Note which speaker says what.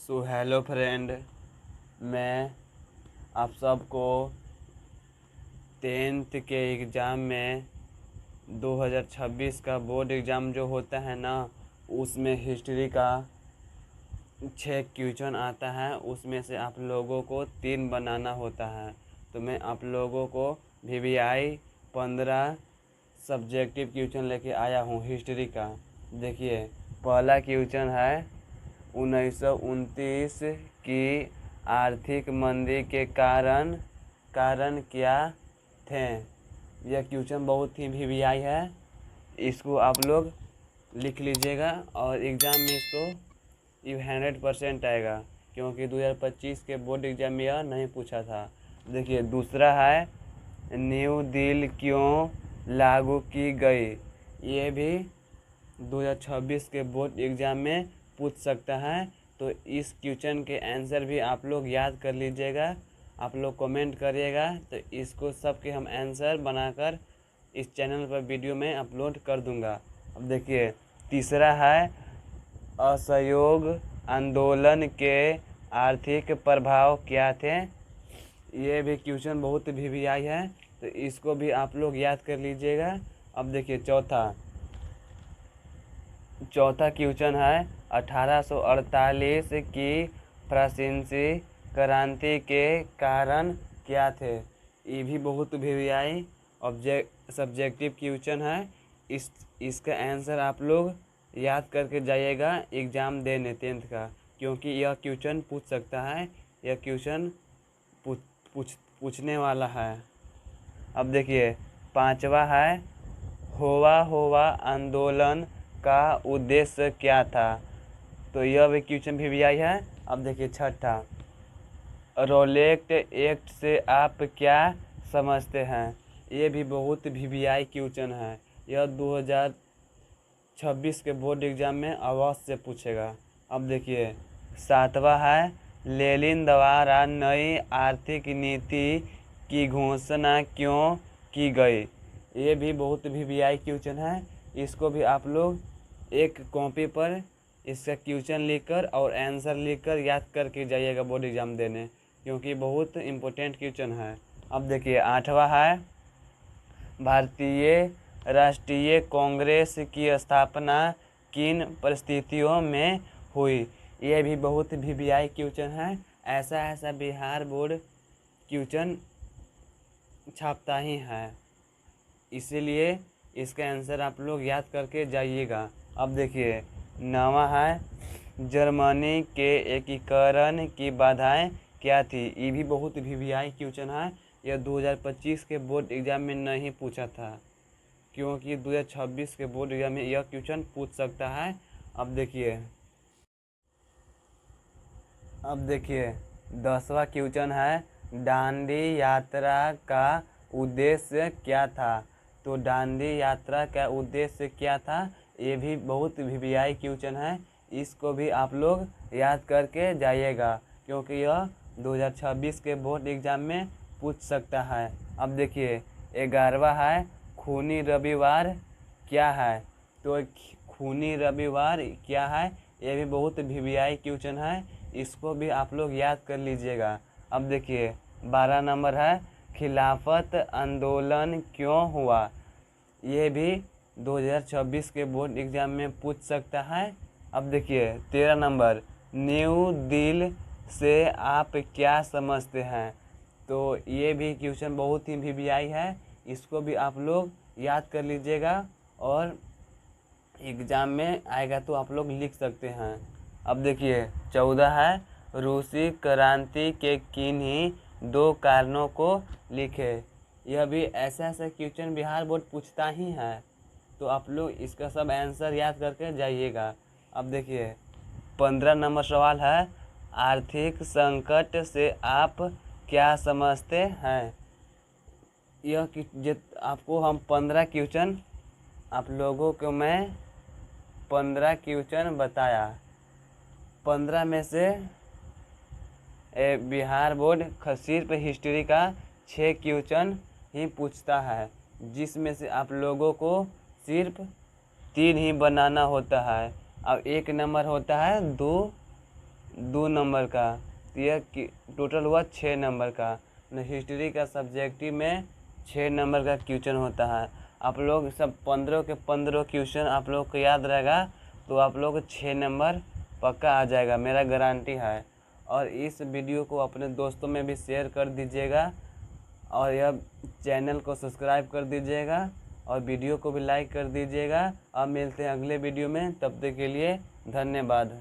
Speaker 1: So hello friend, मैं आप सबको 10th के एग्ज़ाम में 2026 का बोर्ड एग्ज़ाम जो होता है ना, उसमें हिस्ट्री का 6 क्वेश्चन आता है। उसमें से आप लोगों को 3 बनाना होता है। तो मैं आप लोगों को VVI 15 सब्जेक्टिव क्वेश्चन लेके आया हूँ हिस्ट्री का। देखिए, पहला क्वेश्चन है 1929 की आर्थिक मंदी के कारण क्या थे। यह क्वेश्चन बहुत ही VVI है, इसको आप लोग लिख लीजिएगा और एग्ज़ाम में इसको 100% आएगा, क्योंकि 2025 के बोर्ड एग्ज़ाम में यह नहीं पूछा था। देखिए, दूसरा है न्यू डील क्यों लागू की गई। ये भी 2026 के बोर्ड एग्ज़ाम में पूछ सकता है। तो इस क्वेश्चन के आंसर भी आप लोग याद कर लीजिएगा, आप लोग कमेंट करिएगा, तो इसको सब के हम आंसर बनाकर इस चैनल पर वीडियो में अपलोड कर दूंगा। अब देखिए, तीसरा है असहयोग आंदोलन के आर्थिक प्रभाव क्या थे। ये भी क्वेश्चन बहुत VVI है, तो इसको भी आप लोग याद कर लीजिएगा। अब देखिए, चौथा क्वेश्चन है 1848 की फ्रांसीसी क्रांति के कारण क्या थे। ये भी बहुत VVI सब्जेक्टिव क्वेश्चन है। इसका आंसर आप लोग याद करके जाइएगा एग्ज़ाम देने 10th का, क्योंकि यह क्वेश्चन पूछ सकता है। यह क्वेश्चन पूछने वाला है। अब देखिए, पांचवा है होवा आंदोलन का उद्देश्य क्या था। तो यह भी क्वेश्चन VVI है। अब देखिए, छठा रोलेक्ट एक्ट से आप क्या समझते हैं। ये भी बहुत VVI क्वेश्चन है। यह 2026 के बोर्ड एग्ज़ाम में अवश्य से पूछेगा। अब देखिए, सातवां है लेनिन द्वारा नई आर्थिक नीति की घोषणा क्यों की गई। ये भी बहुत VVI क्वेश्चन है। इसको भी आप लोग एक कॉपी पर इसका क्वेश्चन लिखकर और आंसर लिखकर याद करके जाइएगा बोर्ड एग्ज़ाम देने, क्योंकि बहुत इम्पोर्टेंट क्वेश्चन है। अब देखिए, आठवां है भारतीय राष्ट्रीय कांग्रेस की स्थापना किन परिस्थितियों में हुई। ये भी बहुत VVI क्वेश्चन है। ऐसा बिहार बोर्ड क्वेश्चन छापता ही है, इसीलिए इसका आंसर आप लोग याद करके जाइएगा। अब देखिए, नवा है जर्मनी के एकीकरण की बाधाएं क्या थी। ये भी बहुत VVI क्वेश्चन है। यह 2025 के बोर्ड एग्ज़ाम में नहीं पूछा था, क्योंकि 2026 के बोर्ड एग्ज़ाम में यह क्वेश्चन पूछ सकता है। अब देखिए 10वां क्वेश्चन है दांडी यात्रा का उद्देश्य क्या था। तो दांडी यात्रा का उद्देश्य क्या था, ये भी बहुत VVI क्वेश्चन है। इसको भी आप लोग याद करके जाइएगा, क्योंकि यह 2026 के बोर्ड एग्ज़ाम में पूछ सकता है। अब देखिए, 11वां है खूनी रविवार क्या है। तो खूनी रविवार क्या है, ये भी बहुत VVI क्वेश्चन है। इसको भी आप लोग याद कर लीजिएगा। अब देखिए, 12 नंबर है खिलाफत आंदोलन क्यों हुआ। ये भी 2026 के बोर्ड एग्ज़ाम में पूछ सकता है। अब देखिए, 13 नंबर न्यू डील से आप क्या समझते हैं। तो ये भी क्वेश्चन बहुत ही VVI है। इसको भी आप लोग याद कर लीजिएगा और एग्ज़ाम में आएगा तो आप लोग लिख सकते हैं। अब देखिए, 14 है रूसी क्रांति के किन्हीं 2 कारणों को लिखे। यह भी ऐसा क्वेश्चन बिहार बोर्ड पूछता ही है, तो आप लोग इसका सब आंसर याद करके जाइएगा। अब देखिए, 15 नंबर सवाल है आर्थिक संकट से आप क्या समझते हैं। आपको हम 15 क्वेश्चन आप लोगों को मैं 15 क्वेश्चन बताया। 15 में से बिहार बोर्ड सिर्फ हिस्ट्री का 6 क्वेश्चन ही पूछता है, जिसमें से आप लोगों को सिर्फ 3 ही बनाना होता है। अब 1 नंबर होता है 2 नंबर का, तो यह टोटल हुआ 6 नंबर का। हिस्ट्री का सब्जेक्टिव में 6 नंबर का क्वेश्चन होता है। आप लोग सब 15 के 15 क्वेश्चन आप लोग को याद रहेगा तो आप लोग को 6 नंबर पक्का आ जाएगा, मेरा गारंटी है। और इस वीडियो को अपने दोस्तों में भी शेयर कर दीजिएगा और यह चैनल को सब्सक्राइब कर दीजिएगा और वीडियो को भी लाइक कर दीजिएगा। अब मिलते हैं अगले वीडियो में, तब तक के लिए धन्यवाद।